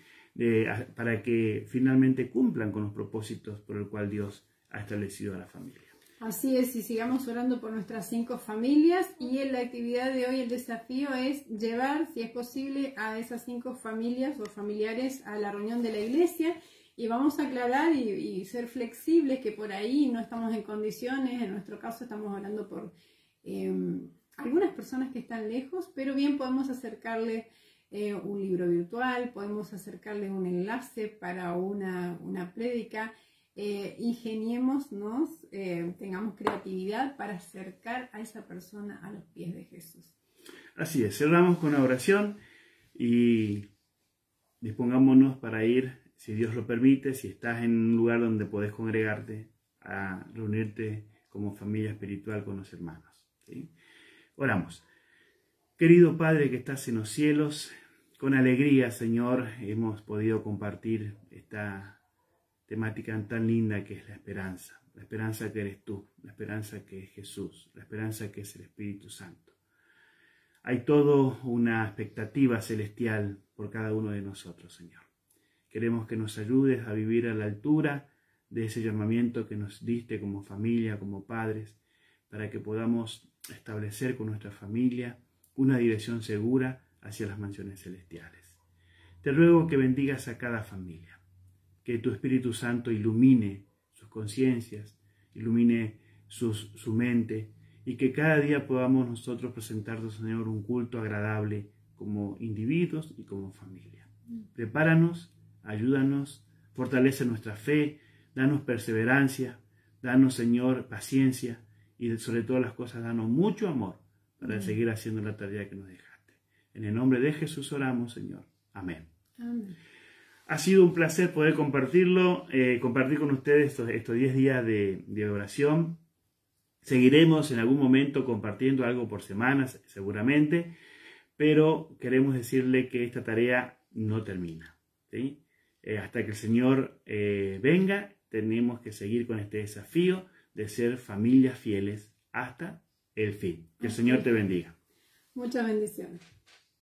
Speaker 1: Para que finalmente cumplan con los propósitos por el cual Dios ha establecido a la familia.
Speaker 2: Así es, y sigamos orando por nuestras 5 familias, y en la actividad de hoy el desafío es llevar, si es posible, a esas 5 familias o familiares a la reunión de la iglesia, y vamos a aclarar y ser flexibles que por ahí no estamos en condiciones. En nuestro caso estamos orando por algunas personas que están lejos, pero bien podemos acercarle un libro virtual, podemos acercarle un enlace para una prédica. Ingeniémonos, tengamos creatividad para acercar a esa persona a los pies de Jesús.
Speaker 1: Así es, cerramos con una oración y dispongámonos para ir, si Dios lo permite, si estás en un lugar donde podés congregarte, a reunirte como familia espiritual con los hermanos, ¿sí? Oramos. Querido Padre que estás en los cielos, con alegría, Señor, hemos podido compartir esta temática tan linda que es la esperanza que eres tú, la esperanza que es Jesús, la esperanza que es el Espíritu Santo. Hay toda una expectativa celestial por cada uno de nosotros, Señor. Queremos que nos ayudes a vivir a la altura de ese llamamiento que nos diste como familia, como padres, para que podamos establecer con nuestra familia una dirección segura hacia las mansiones celestiales. Te ruego que bendigas a cada familia, que tu Espíritu Santo ilumine sus conciencias, ilumine su mente, y que cada día podamos nosotros presentarnos, Señor, un culto agradable como individuos y como familia. Prepáranos, ayúdanos, fortalece nuestra fe, danos perseverancia, danos, Señor, paciencia, y sobre todas las cosas, danos mucho amor para seguir haciendo la tarea que nos dejaste. En el nombre de Jesús oramos, Señor. Amén.
Speaker 2: Amén.
Speaker 1: Ha sido un placer poder compartir con ustedes estos 10 días de oración. Seguiremos en algún momento compartiendo algo por semanas, seguramente, pero queremos decirle que esta tarea no termina, ¿sí? Hasta que el Señor venga, tenemos que seguir con este desafío de ser familias fieles hasta el fin. Que el Señor te bendiga.
Speaker 2: Muchas bendiciones.